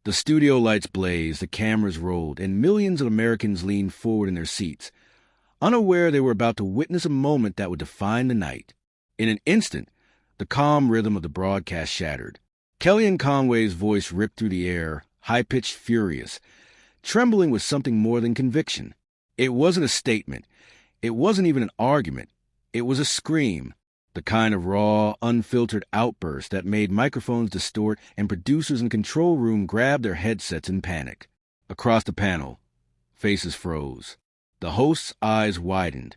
The studio lights blazed, the cameras rolled, and millions of Americans leaned forward in their seats, unaware they were about to witness a moment that would define the night. In an instant, the calm rhythm of the broadcast shattered. Kellyanne Conway's voice ripped through the air, high-pitched, furious, trembling with something more than conviction. It wasn't a statement. It wasn't even an argument. It was a scream, the kind of raw, unfiltered outburst that made microphones distort and producers in the control room grab their headsets in panic. Across the panel, faces froze. The host's eyes widened,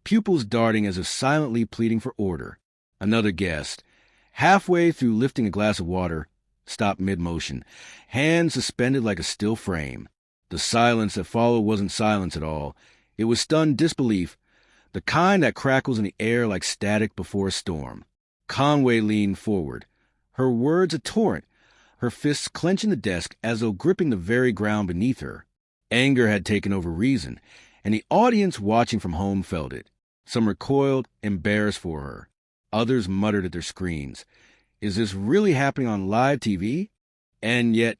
pupils darting as if silently pleading for order. Another guest, halfway through lifting a glass of water, stopped mid-motion, hands suspended like a still frame. The silence that followed wasn't silence at all. It was stunned disbelief, the kind that crackles in the air like static before a storm. Conway leaned forward, her words a torrent, her fists clenching the desk as though gripping the very ground beneath her. Anger had taken over reason, and the audience watching from home felt it. Some recoiled, embarrassed for her. Others muttered at their screens. Is this really happening on live TV? And yet,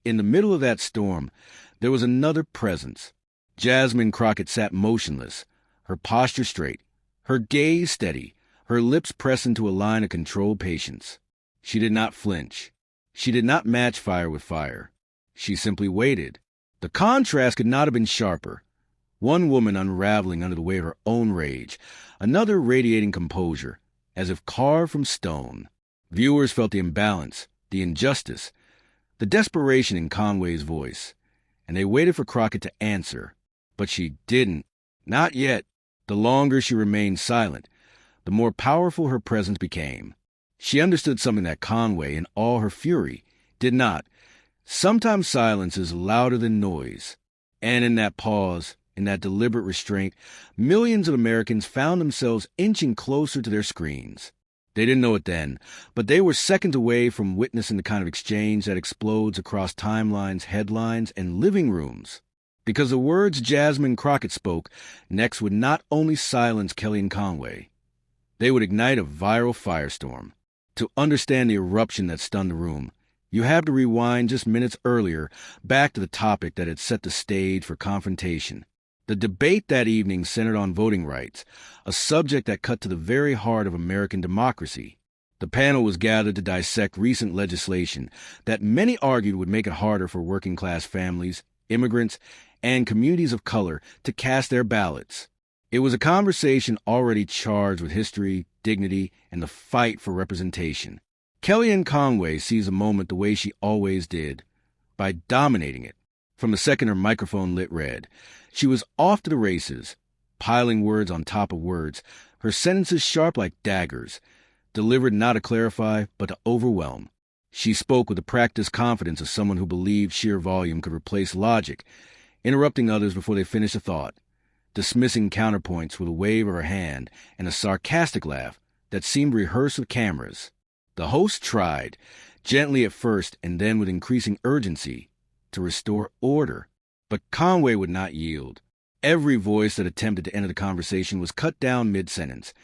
in the middle of that storm, there was another presence. Jasmine Crockett sat motionless, her posture straight, her gaze steady, her lips pressed into a line of controlled patience. She did not flinch. She did not match fire with fire. She simply waited. The contrast could not have been sharper. One woman unraveling under the weight of her own rage, another radiating composure, as if carved from stone. Viewers felt the imbalance, the injustice, the desperation in Conway's voice, and they waited for Crockett to answer. But she didn't. Not yet. The longer she remained silent, the more powerful her presence became. She understood something that Conway, in all her fury, did not. Sometimes silence is louder than noise. And in that pause, in that deliberate restraint, millions of Americans found themselves inching closer to their screens. They didn't know it then, but they were seconds away from witnessing the kind of exchange that explodes across timelines, headlines, and living rooms. Because the words Jasmine Crockett spoke next would not only silence Kellyanne Conway, they would ignite a viral firestorm. To understand the eruption that stunned the room, you have to rewind just minutes earlier back to the topic that had set the stage for confrontation. The debate that evening centered on voting rights, a subject that cut to the very heart of American democracy. The panel was gathered to dissect recent legislation that many argued would make it harder for working-class families, immigrants, and communities of color to cast their ballots. It was a conversation already charged with history, dignity, and the fight for representation. Kellyanne Conway seized the moment the way she always did, by dominating it. From the second her microphone lit red, she was off to the races, piling words on top of words, her sentences sharp like daggers, delivered not to clarify, but to overwhelm. She spoke with the practiced confidence of someone who believed sheer volume could replace logic, interrupting others before they finished a thought, dismissing counterpoints with a wave of her hand and a sarcastic laugh that seemed rehearsed with cameras. The host tried, gently at first and then with increasing urgency, to restore order. But Conway would not yield. Every voice that attempted to enter the conversation was cut down mid-sentence,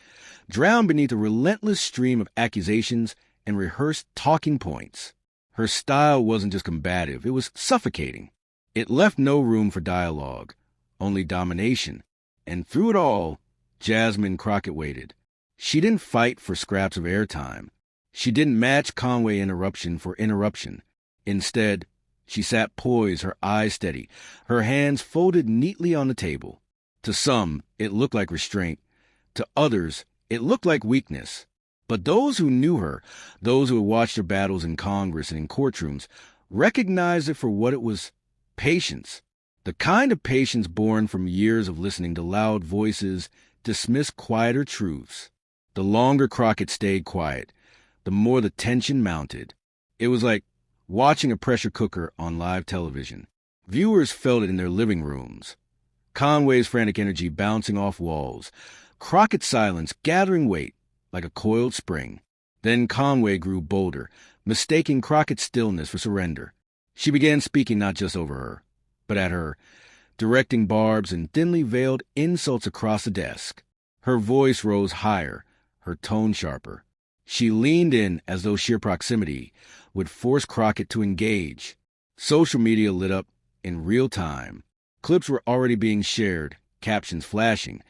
drowned beneath a relentless stream of accusations and rehearsed talking points. Her style wasn't just combative, it was suffocating. It left no room for dialogue, only domination. And through it all, Jasmine Crockett waited. She didn't fight for scraps of airtime. She didn't match Conway interruption for interruption. Instead, she sat poised, her eyes steady, her hands folded neatly on the table. To some, it looked like restraint. To others, it looked like weakness. But those who knew her, those who had watched her battles in Congress and in courtrooms, recognized it for what it was: patience. The kind of patience born from years of listening to loud voices dismiss quieter truths. The longer Crockett stayed quiet, the more the tension mounted. It was like watching a pressure cooker on live television. Viewers felt it in their living rooms. Conway's frantic energy bouncing off walls, Crockett's silence gathering weight like a coiled spring. Then Conway grew bolder, mistaking Crockett's stillness for surrender. She began speaking not just over her, but at her, directing barbs and thinly veiled insults across the desk. Her voice rose higher, her tone sharper. She leaned in as though sheer proximity would force Crockett to engage. Social media lit up in real time. Clips were already being shared, captions flashing,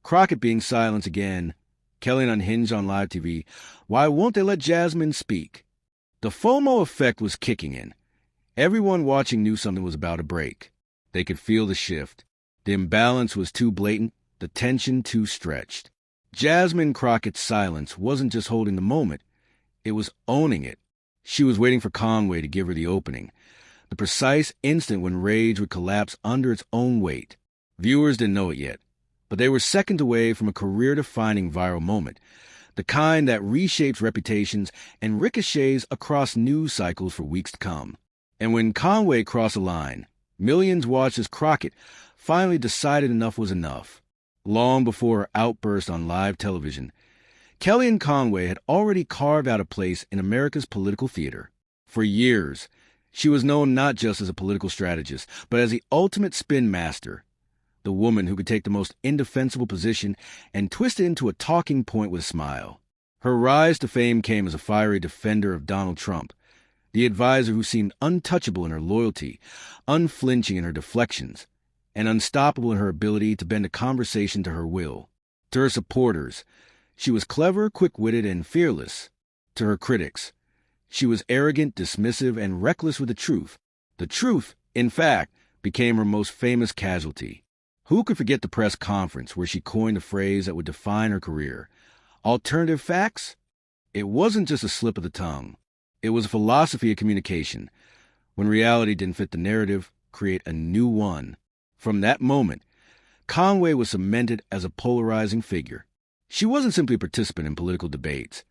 Crockett being silenced again, Kellyanne unhinged on live TV. Why won't they let Jasmine speak? The FOMO effect was kicking in. Everyone watching knew something was about to break. They could feel the shift. The imbalance was too blatant, the tension too stretched. Jasmine Crockett's silence wasn't just holding the moment, it was owning it. She was waiting for Conway to give her the opening, the precise instant when rage would collapse under its own weight. Viewers didn't know it yet, but they were seconds away from a career-defining viral moment, the kind that reshapes reputations and ricochets across news cycles for weeks to come. And when Conway crossed a line, millions watched as Crockett finally decided enough was enough. Long before her outburst on live television, Kellyanne Conway had already carved out a place in America's political theater. For years, she was known not just as a political strategist, but as the ultimate spin master, the woman who could take the most indefensible position and twist it into a talking point with a smile. Her rise to fame came as a fiery defender of Donald Trump, the advisor who seemed untouchable in her loyalty, unflinching in her deflections, and unstoppable in her ability to bend a conversation to her will. To her supporters, she was clever, quick-witted, and fearless. To her critics, she was arrogant, dismissive, and reckless with the truth. The truth, in fact, became her most famous casualty. Who could forget the press conference where she coined a phrase that would define her career? Alternative facts? It wasn't just a slip of the tongue. It was a philosophy of communication. When reality didn't fit the narrative, create a new one. From that moment, Conway was cemented as a polarizing figure. She wasn't simply a participant in political debates.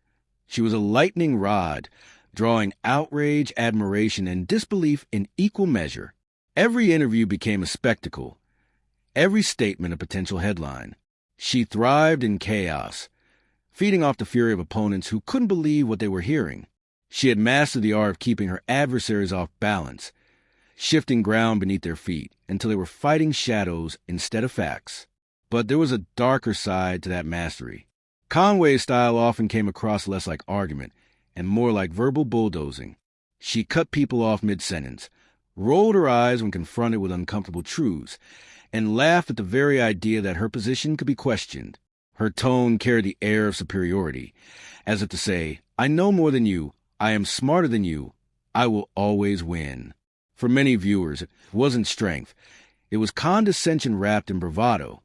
She was a lightning rod, drawing outrage, admiration, and disbelief in equal measure. Every interview became a spectacle, every statement a potential headline. She thrived in chaos, feeding off the fury of opponents who couldn't believe what they were hearing. She had mastered the art of keeping her adversaries off balance, shifting ground beneath their feet until they were fighting shadows instead of facts. But there was a darker side to that mastery. Conway's style often came across less like argument and more like verbal bulldozing. She cut people off mid-sentence, rolled her eyes when confronted with uncomfortable truths, and laughed at the very idea that her position could be questioned. Her tone carried the air of superiority, as if to say, I know more than you, I am smarter than you, I will always win. For many viewers, it wasn't strength. It was condescension wrapped in bravado.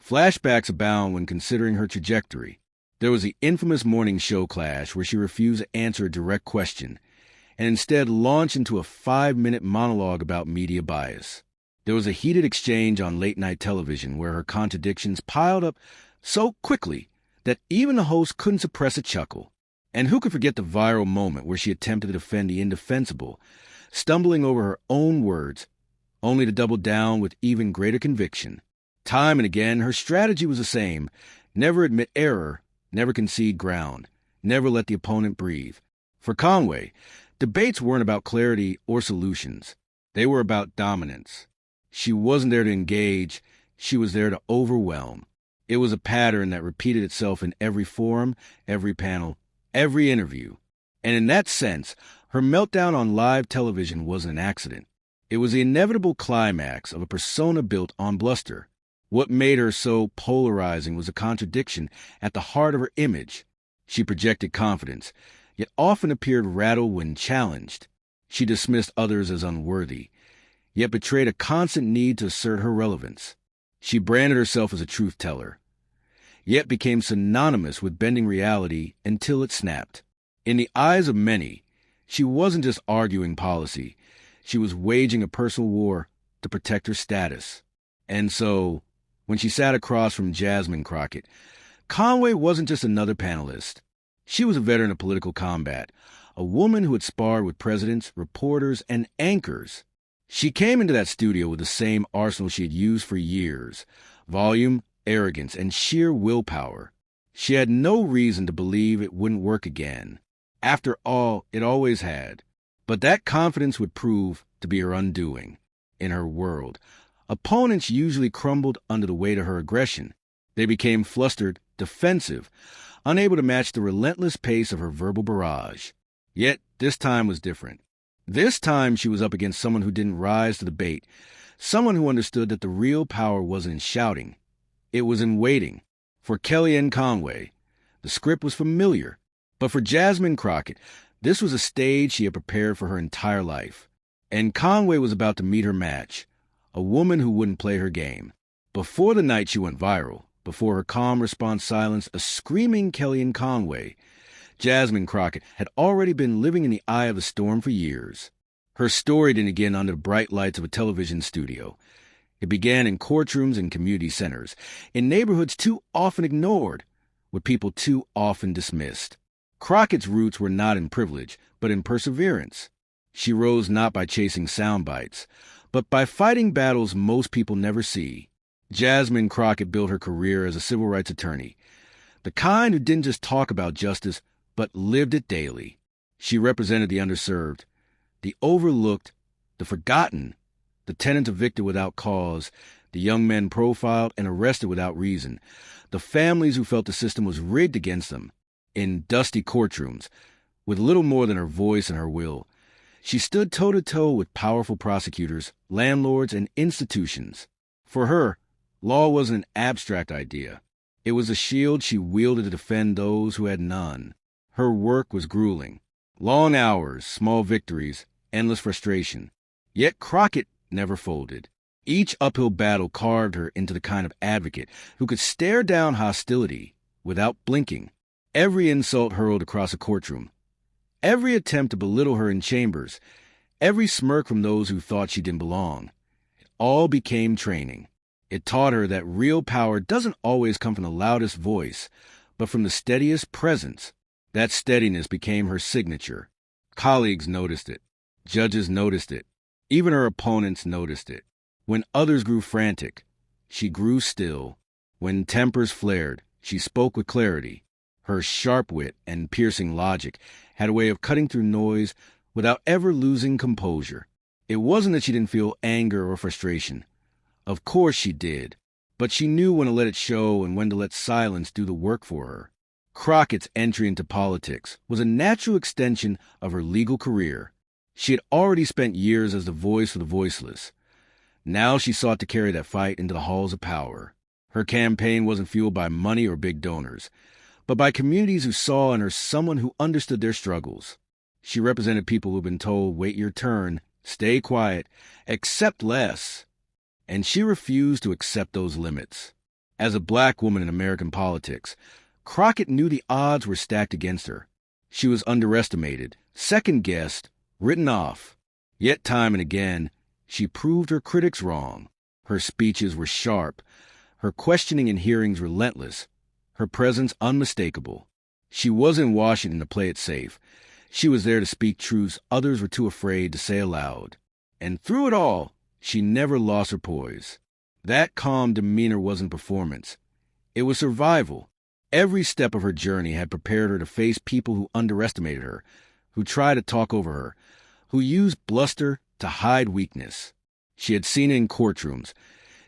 Flashbacks abound when considering her trajectory. There was the infamous morning show clash where she refused to answer a direct question and instead launched into a 5-minute monologue about media bias. There was a heated exchange on late-night television where her contradictions piled up so quickly that even the host couldn't suppress a chuckle. And who could forget the viral moment where she attempted to defend the indefensible, stumbling over her own words, only to double down with even greater conviction. Time and again, her strategy was the same. Never admit error, never concede ground, never let the opponent breathe. For Conway, debates weren't about clarity or solutions. They were about dominance. She wasn't there to engage, she was there to overwhelm. It was a pattern that repeated itself in every forum, every panel, every interview. And in that sense, her meltdown on live television wasn't an accident. It was the inevitable climax of a persona built on bluster. What made her so polarizing was a contradiction at the heart of her image. She projected confidence, yet often appeared rattled when challenged. She dismissed others as unworthy, yet betrayed a constant need to assert her relevance. She branded herself as a truth-teller, yet became synonymous with bending reality until it snapped. In the eyes of many, she wasn't just arguing policy. She was waging a personal war to protect her status. And so, when she sat across from Jasmine Crockett, Conway wasn't just another panelist. She was a veteran of political combat, a woman who had sparred with presidents, reporters, and anchors. She came into that studio with the same arsenal she had used for years: volume, arrogance, and sheer willpower. She had no reason to believe it wouldn't work again. After all, it always had. But that confidence would prove to be her undoing. In her world, opponents usually crumbled under the weight of her aggression. They became flustered, defensive, unable to match the relentless pace of her verbal barrage. Yet this time was different. This time she was up against someone who didn't rise to the bait, someone who understood that the real power wasn't in shouting. It was in waiting. For Kellyanne Conway, the script was familiar, but for Jasmine Crockett, this was a stage she had prepared for her entire life. And Conway was about to meet her match, a woman who wouldn't play her game. Before the night she went viral, before her calm response silenced a screaming Kellyanne Conway, Jasmine Crockett had already been living in the eye of the storm for years. Her story didn't begin under the bright lights of a television studio. It began in courtrooms and community centers, in neighborhoods too often ignored, with people too often dismissed. Crockett's roots were not in privilege, but in perseverance. She rose not by chasing sound bites, but by fighting battles most people never see. Jasmine Crockett built her career as a civil rights attorney, the kind who didn't just talk about justice, but lived it daily. She represented the underserved, the overlooked, the forgotten, the tenants evicted without cause, the young men profiled and arrested without reason, the families who felt the system was rigged against them. In dusty courtrooms, with little more than her voice and her will, she stood toe-to-toe with powerful prosecutors, landlords, and institutions. For her, law wasn't an abstract idea. It was a shield she wielded to defend those who had none. Her work was grueling. Long hours, small victories, endless frustration. Yet Crockett never folded. Each uphill battle carved her into the kind of advocate who could stare down hostility without blinking. Every insult hurled across a courtroom, every attempt to belittle her in chambers, every smirk from those who thought she didn't belong, it all became training. It taught her that real power doesn't always come from the loudest voice, but from the steadiest presence. That steadiness became her signature. Colleagues noticed it. Judges noticed it. Even her opponents noticed it. When others grew frantic, she grew still. When tempers flared, she spoke with clarity. Her sharp wit and piercing logic had a way of cutting through noise without ever losing composure. It wasn't that she didn't feel anger or frustration. Of course she did, but she knew when to let it show and when to let silence do the work for her. Crockett's entry into politics was a natural extension of her legal career. She had already spent years as the voice for the voiceless. Now she sought to carry that fight into the halls of power. Her campaign wasn't fueled by money or big donors, but by communities who saw in her someone who understood their struggles. She represented people who'd been told, wait your turn, stay quiet, accept less. And she refused to accept those limits. As a black woman in American politics, Crockett knew the odds were stacked against her. She was underestimated, second-guessed, written off. Yet time and again, she proved her critics wrong. Her speeches were sharp, her questioning in hearings relentless, her presence unmistakable. She wasn't in Washington to play it safe. She was there to speak truths others were too afraid to say aloud. And through it all, she never lost her poise. That calm demeanor wasn't performance. It was survival. Every step of her journey had prepared her to face people who underestimated her, who tried to talk over her, who used bluster to hide weakness. She had seen it in courtrooms.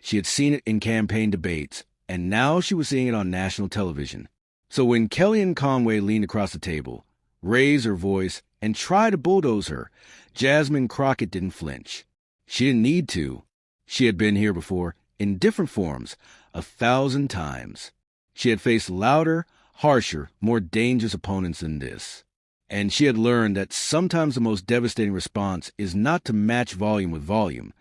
She had seen it in campaign debates. And now she was seeing it on national television. So when Kellyanne Conway leaned across the table, raised her voice, and tried to bulldoze her, Jasmine Crockett didn't flinch. She didn't need to. She had been here before, in different forms, 1,000 times. She had faced louder, harsher, more dangerous opponents than this. And she had learned that sometimes the most devastating response is not to match volume with volume,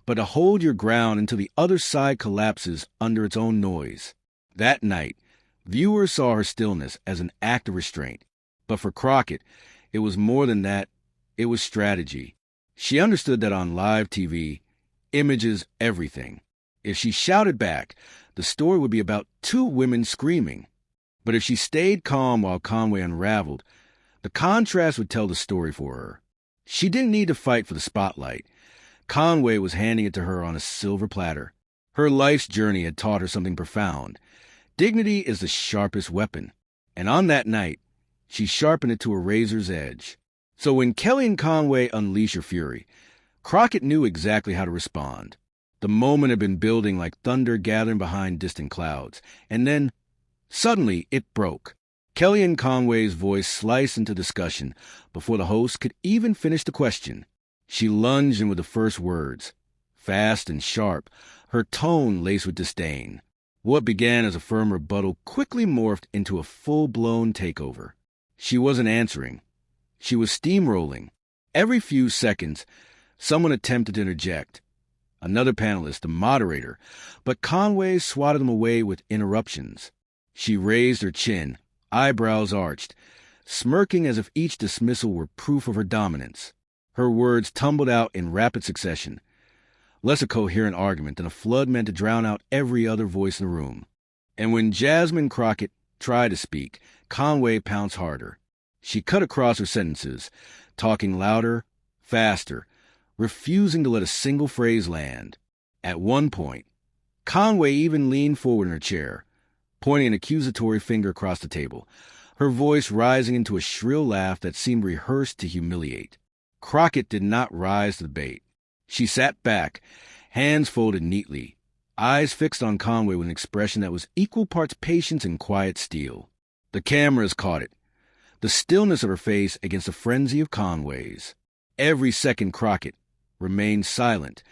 but to hold your ground until the other side collapses under its own noise. That night, viewers saw her stillness as an act of restraint. But for Crockett, it was more than that. It was strategy. She understood that on live TV, image is everything. If she shouted back, the story would be about two women screaming. But if she stayed calm while Conway unraveled, the contrast would tell the story for her. She didn't need to fight for the spotlight. Conway was handing it to her on a silver platter. Her life's journey had taught her something profound. Dignity is the sharpest weapon. And on that night, she sharpened it to a razor's edge. So when Kellyanne Conway unleashed her fury, Crockett knew exactly how to respond. The moment had been building like thunder gathering behind distant clouds. And then, suddenly, it broke. Kellyanne Conway's voice sliced into discussion before the host could even finish the question. She lunged in with the first words, fast and sharp, her tone laced with disdain. What began as a firm rebuttal quickly morphed into a full-blown takeover. She wasn't answering. She was steamrolling. Every few seconds, someone attempted to interject. Another panelist, the moderator, but Conway swatted them away with interruptions. She raised her chin, eyebrows arched, smirking as if each dismissal were proof of her dominance. Her words tumbled out in rapid succession, less a coherent argument than a flood meant to drown out every other voice in the room. And when Jasmine Crockett tried to speak, Conway pounced harder. She cut across her sentences, talking louder, faster, refusing to let a single phrase land. At one point, Conway even leaned forward in her chair, pointing an accusatory finger across the table, her voice rising into a shrill laugh that seemed rehearsed to humiliate. Crockett did not rise to the bait. She sat back, hands folded neatly, eyes fixed on Conway with an expression that was equal parts patience and quiet steel. The cameras caught it, the stillness of her face against the frenzy of Conway's. Every second Crockett remained silent.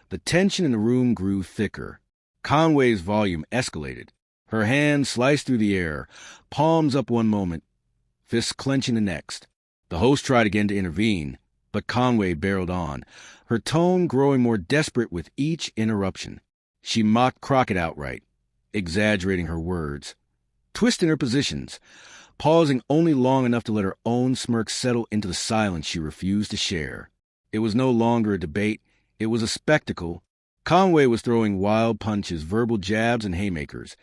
The tension in the room grew thicker. Conway's volume escalated. Her hands sliced through the air, palms up one moment, fists clenching the next. The host tried again to intervene, but Conway barreled on, her tone growing more desperate with each interruption. She mocked Crockett outright, exaggerating her words, twisting her positions, pausing only long enough to let her own smirk settle into the silence she refused to share. It was no longer a debate, it was a spectacle. Conway was throwing wild punches, verbal jabs, and haymakers,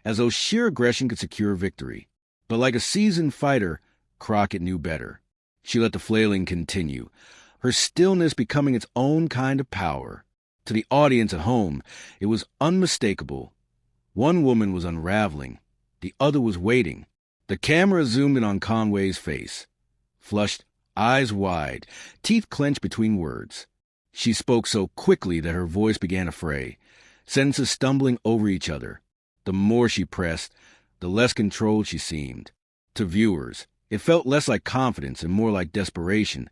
as though sheer aggression could secure victory. But like a seasoned fighter, Crockett knew better. She let the flailing continue, her stillness becoming its own kind of power. To the audience at home, it was unmistakable. One woman was unraveling, the other was waiting. The camera zoomed in on Conway's face, flushed, eyes wide, teeth clenched between words. She spoke so quickly that her voice began to fray, sentences stumbling over each other. The more she pressed, the less controlled she seemed. To viewers, it felt less like confidence and more like desperation,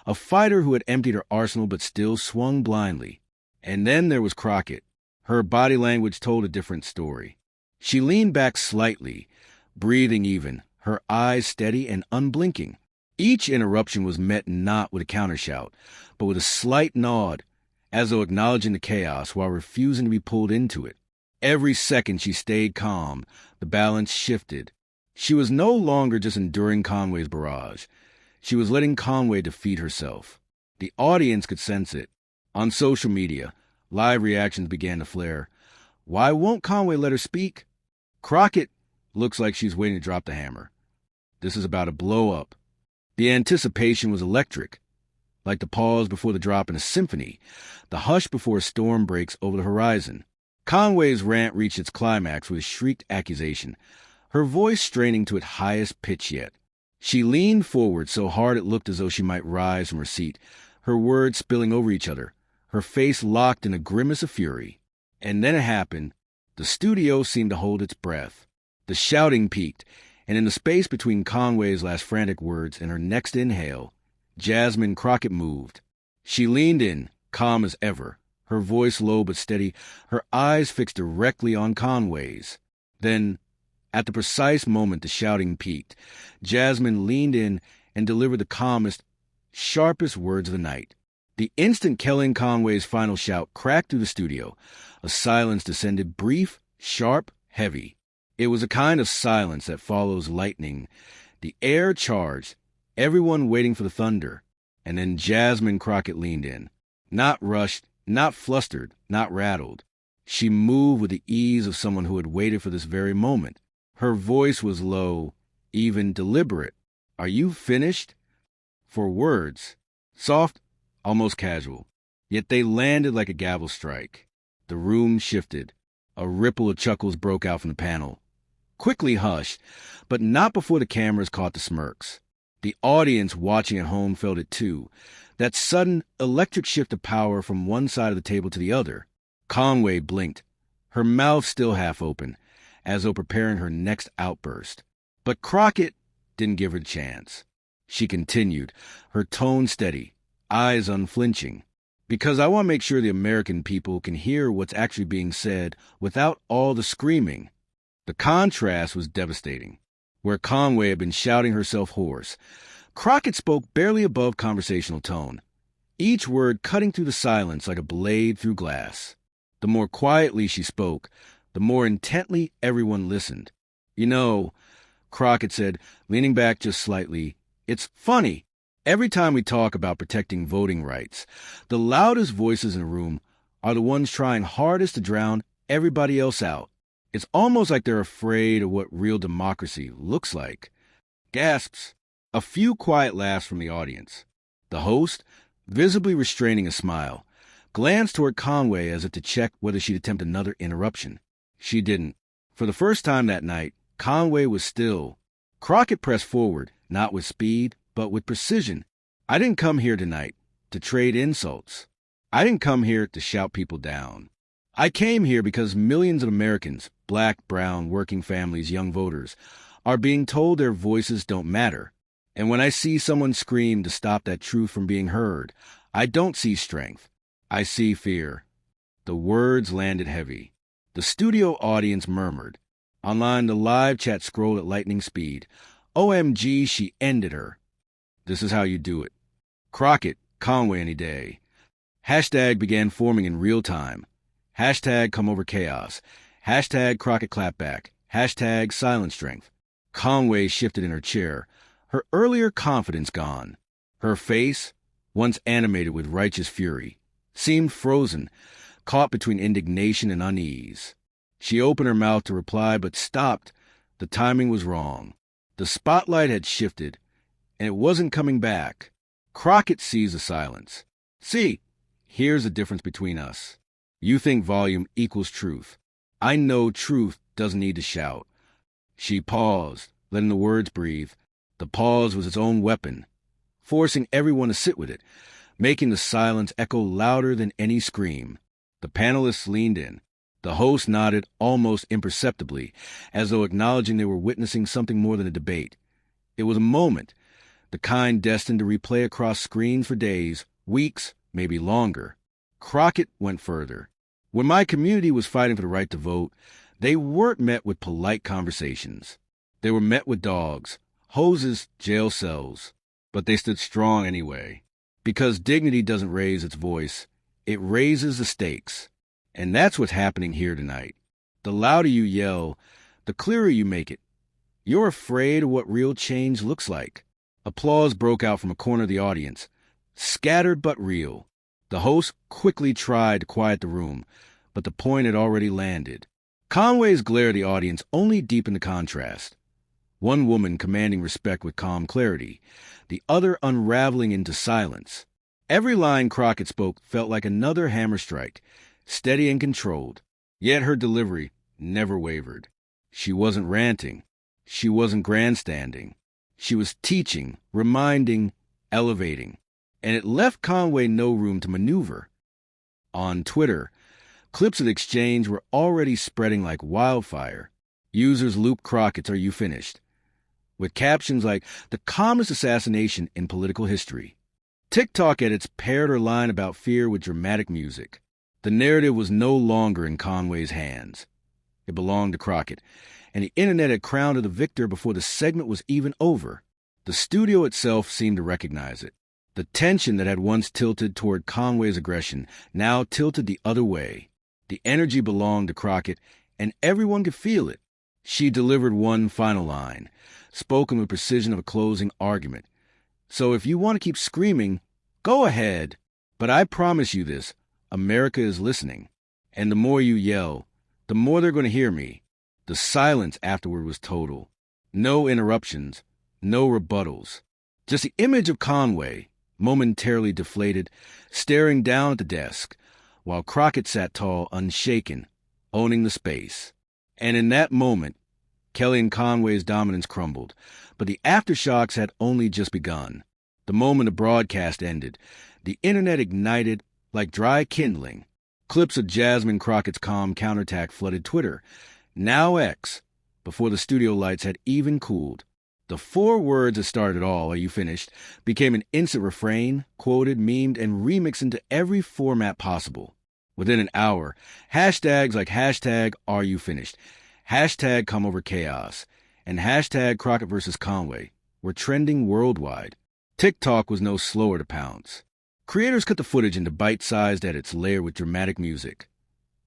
a fighter who had emptied her arsenal but still swung blindly. And then there was Crockett. Her body language told a different story. She leaned back slightly, breathing even, her eyes steady and unblinking. Each interruption was met not with a countershout, but with a slight nod, as though acknowledging the chaos while refusing to be pulled into it. Every second she stayed calm, the balance shifted. She was no longer just enduring Conway's barrage. She was letting Conway defeat herself. The audience could sense it. On social media, live reactions began to flare. Why won't Conway let her speak? Crockett looks like she's waiting to drop the hammer. This is about to blow up. The anticipation was electric, like the pause before the drop in a symphony, the hush before a storm breaks over the horizon. Conway's rant reached its climax with a shrieked accusation, her voice straining to its highest pitch yet. She leaned forward so hard it looked as though she might rise from her seat, her words spilling over each other, her face locked in a grimace of fury. And then it happened. The studio seemed to hold its breath. The shouting peaked, and in the space between Conway's last frantic words and her next inhale, Jasmine Crockett moved. She leaned in, calm as ever, her voice low but steady, her eyes fixed directly on Conway's. Then, at the precise moment the shouting peaked, Jasmine leaned in and delivered the calmest, sharpest words of the night. The instant Kellyanne Conway's final shout cracked through the studio, a silence descended, brief, sharp, heavy. It was a kind of silence that follows lightning. The air charged, everyone waiting for the thunder. And then Jasmine Crockett leaned in. Not rushed, not flustered, not rattled. She moved with the ease of someone who had waited for this very moment. Her voice was low, even deliberate. Are you finished? For words. Soft, almost casual. Yet they landed like a gavel strike. The room shifted. A ripple of chuckles broke out from the panel. Quickly hushed, but not before the cameras caught the smirks. The audience watching at home felt it too. That sudden, electric shift of power from one side of the table to the other. Conway blinked, her mouth still half open, as though preparing her next outburst. But Crockett didn't give her the chance. She continued, her tone steady, eyes unflinching. Because I want to make sure the American people can hear what's actually being said without all the screaming. The contrast was devastating. Where Conway had been shouting herself hoarse, Crockett spoke barely above conversational tone, each word cutting through the silence like a blade through glass. The more quietly she spoke, the more intently everyone listened. You know, Crockett said, leaning back just slightly, it's funny. Every time we talk about protecting voting rights, the loudest voices in a room are the ones trying hardest to drown everybody else out. It's almost like they're afraid of what real democracy looks like. Gasps. A few quiet laughs from the audience. The host, visibly restraining a smile, glanced toward Conway as if to check whether she'd attempt another interruption. She didn't. For the first time that night, Conway was still. Crockett pressed forward, not with speed, but with precision. I didn't come here tonight to trade insults. I didn't come here to shout people down. I came here because millions of Americans, black, brown, working families, young voters, are being told their voices don't matter. And when I see someone scream to stop that truth from being heard, I don't see strength. I see fear. The words landed heavy. The studio audience murmured. Online, the live chat scrolled at lightning speed. OMG, she ended her. This is how you do it. Crockett, Conway any day. Hashtag began forming in real time. Hashtag come over chaos. Hashtag Crockett clapback. Hashtag silent strength. Conway shifted in her chair, her earlier confidence gone. Her face, once animated with righteous fury, seemed frozen, caught between indignation and unease. She opened her mouth to reply, but stopped. The timing was wrong. The spotlight had shifted, and it wasn't coming back. Crockett sees the silence. See, here's the difference between us. You think volume equals truth. I know truth doesn't need to shout. She paused, letting the words breathe. The pause was its own weapon, forcing everyone to sit with it, making the silence echo louder than any scream. The panelists leaned in. The host nodded almost imperceptibly, as though acknowledging they were witnessing something more than a debate. It was a moment, the kind destined to replay across screens for days, weeks, maybe longer. Crockett went further. When my community was fighting for the right to vote, they weren't met with polite conversations. They were met with dogs, hoses, jail cells. But they stood strong anyway. Because dignity doesn't raise its voice, it raises the stakes. And that's what's happening here tonight. The louder you yell, the clearer you make it. You're afraid of what real change looks like. Applause broke out from a corner of the audience, scattered but real. The host quickly tried to quiet the room, but the point had already landed. Conway's glare at the audience only deepened the contrast. One woman commanding respect with calm clarity, the other unraveling into silence. Every line Crockett spoke felt like another hammer strike, steady and controlled, yet her delivery never wavered. She wasn't ranting. She wasn't grandstanding. She was teaching, reminding, elevating. And it left Conway no room to maneuver. On Twitter, clips of the exchange were already spreading like wildfire. Users looped Crockett's "Are you finished?" with captions like, "The calmest assassination in political history." TikTok edits paired her line about fear with dramatic music. The narrative was no longer in Conway's hands. It belonged to Crockett, and the internet had crowned her the victor before the segment was even over. The studio itself seemed to recognize it. The tension that had once tilted toward Conway's aggression now tilted the other way. The energy belonged to Crockett, and everyone could feel it. She delivered one final line, spoken with precision of a closing argument. "So if you want to keep screaming, go ahead. But I promise you this, America is listening. And the more you yell, the more they're going to hear me." The silence afterward was total. No interruptions, no rebuttals. Just the image of Conway, momentarily deflated, staring down at the desk, while Crockett sat tall, unshaken, owning the space. And in that moment, Kellyanne Conway's dominance crumbled, but the aftershocks had only just begun. The moment the broadcast ended, the internet ignited like dry kindling. Clips of Jasmine Crockett's calm counterattack flooded Twitter, now X, before the studio lights had even cooled. The 4 words that started it all, "Are you finished?" became an instant refrain, quoted, memed, and remixed into every format possible. Within an hour, hashtags like hashtag "Are you finished?", hashtag "Come over chaos," and hashtag "Crockett versus Conway" were trending worldwide. TikTok was no slower to pounce. Creators cut the footage into bite-sized edits layered with dramatic music.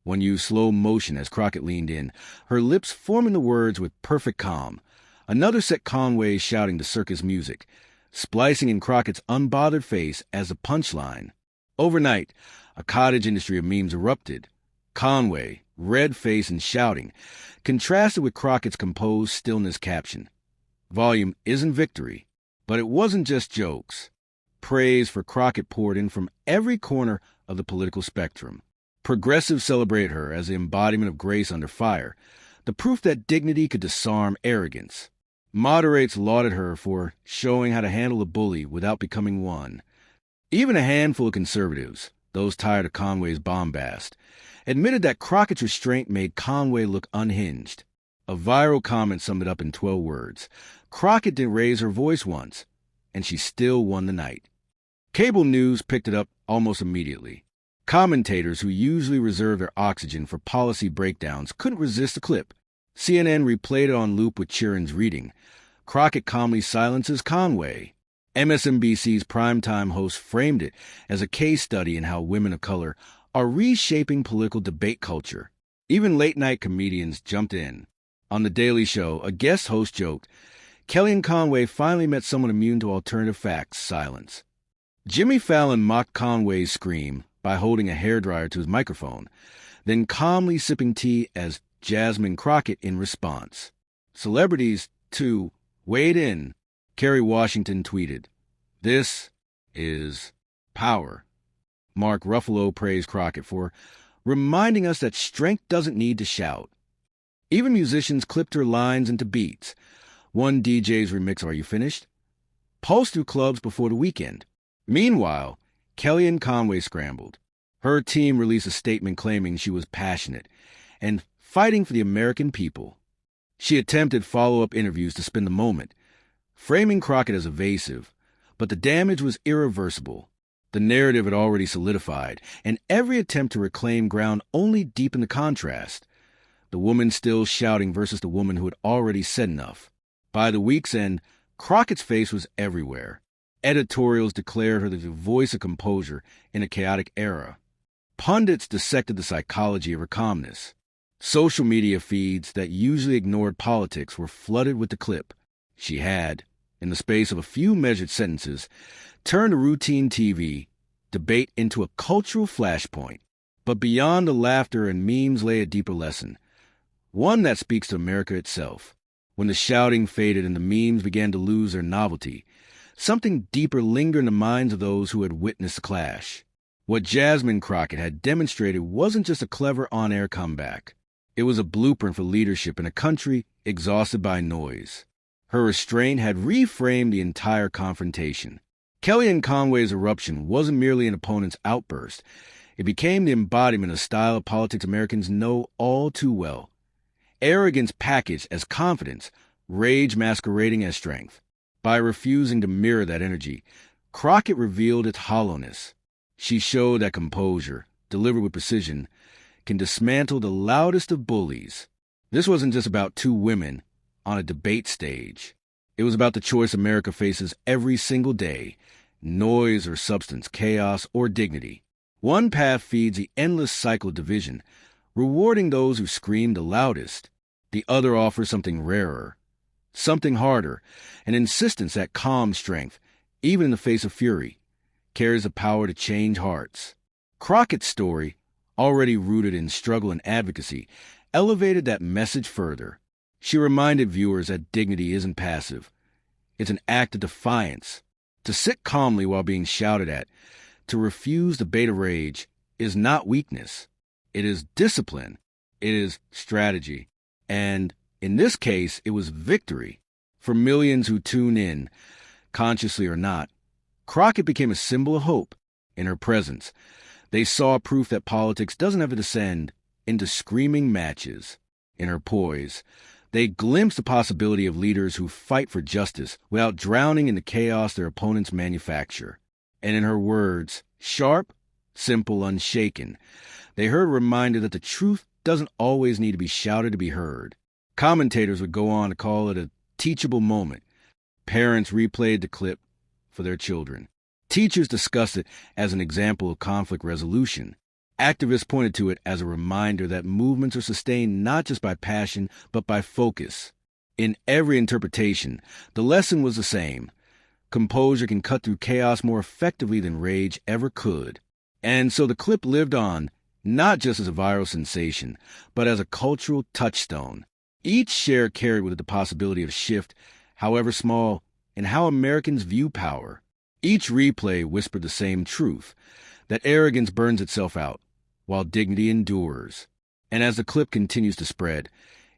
One used slow motion as Crockett leaned in, her lips forming the words with perfect calm. Another set Conway shouting the circus music, splicing in Crockett's unbothered face as a punchline. Overnight, a cottage industry of memes erupted. Conway, red face and shouting, contrasted with Crockett's composed stillness caption. Volume isn't victory, but it wasn't just jokes. Praise for Crockett poured in from every corner of the political spectrum. Progressives celebrated her as the embodiment of grace under fire, the proof that dignity could disarm arrogance. Moderates lauded her for showing how to handle a bully without becoming one. Even a handful of conservatives, those tired of Conway's bombast, admitted that Crockett's restraint made Conway look unhinged. A viral comment summed it up in 12 words. Crockett didn't raise her voice once, and she still won the night. Cable news picked it up almost immediately. Commentators who usually reserve their oxygen for policy breakdowns couldn't resist the clip. CNN replayed it on loop with Sheeran's reading. Crockett calmly silences Conway. MSNBC's primetime host framed it as a case study in how women of color are reshaping political debate culture. Even late-night comedians jumped in. On The Daily Show, a guest host joked, "Kellyanne Conway finally met someone immune to alternative facts, silence." Jimmy Fallon mocked Conway's scream by holding a hairdryer to his microphone, then calmly sipping tea as Jasmine Crockett in response. Celebrities, too, weighed in. Kerry Washington tweeted, "This is power." Mark Ruffalo praised Crockett for reminding us that strength doesn't need to shout. Even musicians clipped her lines into beats. One DJ's remix, "Are You Finished?" pulsed through clubs before the weekend. Meanwhile, Kellyanne Conway scrambled. Her team released a statement claiming she was passionate and fighting for the American people. She attempted follow-up interviews to spin the moment, framing Crockett as evasive, but the damage was irreversible. The narrative had already solidified, and every attempt to reclaim ground only deepened the contrast. The woman still shouting versus the woman who had already said enough. By the week's end, Crockett's face was everywhere. Editorials declared her the voice of composure in a chaotic era. Pundits dissected the psychology of her calmness. Social media feeds that usually ignored politics were flooded with the clip. She had, in the space of a few measured sentences, turned a routine TV debate into a cultural flashpoint. But beyond the laughter and memes lay a deeper lesson, one that speaks to America itself. When the shouting faded and the memes began to lose their novelty, something deeper lingered in the minds of those who had witnessed the clash. What Jasmine Crockett had demonstrated wasn't just a clever on-air comeback. It was a blueprint for leadership in a country exhausted by noise. Her restraint had reframed the entire confrontation. Kellyanne Conway's eruption wasn't merely an opponent's outburst. It became the embodiment of a style of politics Americans know all too well. Arrogance packaged as confidence, rage masquerading as strength. By refusing to mirror that energy, Crockett revealed its hollowness. She showed that composure, delivered with precision, can dismantle the loudest of bullies. This wasn't just about two women on a debate stage. It was about the choice America faces every single day: noise or substance, chaos or dignity. One path feeds the endless cycle of division, rewarding those who scream the loudest. The other offers something rarer, something harder, an insistence that calm strength, even in the face of fury, carries the power to change hearts. Crockett's story, already rooted in struggle and advocacy, elevated that message further. She reminded viewers that dignity isn't passive. It's an act of defiance. To sit calmly while being shouted at, to refuse the bait of rage, is not weakness. It is discipline. It is strategy. And in this case, it was victory. For millions who tune in, consciously or not, Crockett became a symbol of hope. In her presence, they saw proof that politics doesn't have to descend into screaming matches. In her poise, They glimpsed the possibility of leaders who fight for justice without drowning in the chaos their opponents manufacture. And in her words, sharp, simple, unshaken, they heard a reminder that the truth doesn't always need to be shouted to be heard. Commentators would go on to call it a teachable moment. Parents replayed the clip for their children. Teachers discussed it as an example of conflict resolution. Activists pointed to it as a reminder that movements are sustained not just by passion, but by focus. In every interpretation, the lesson was the same. Composure can cut through chaos more effectively than rage ever could. And so the clip lived on, not just as a viral sensation, but as a cultural touchstone. Each share carried with it the possibility of shift, however small, in how Americans view power. Each replay whispered the same truth, that arrogance burns itself out, while dignity endures. And as the clip continues to spread,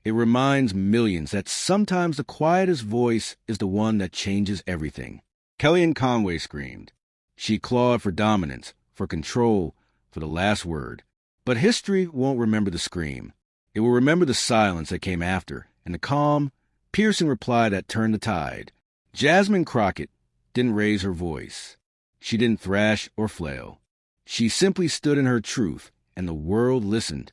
it reminds millions that sometimes the quietest voice is the one that changes everything. Kellyanne Conway screamed. She clawed for dominance, for control, for the last word. But history won't remember the scream. It will remember the silence that came after, and the calm, piercing reply that turned the tide. Jasmine Crockett didn't raise her voice. She didn't thrash or flail. She simply stood in her truth, and the world listened.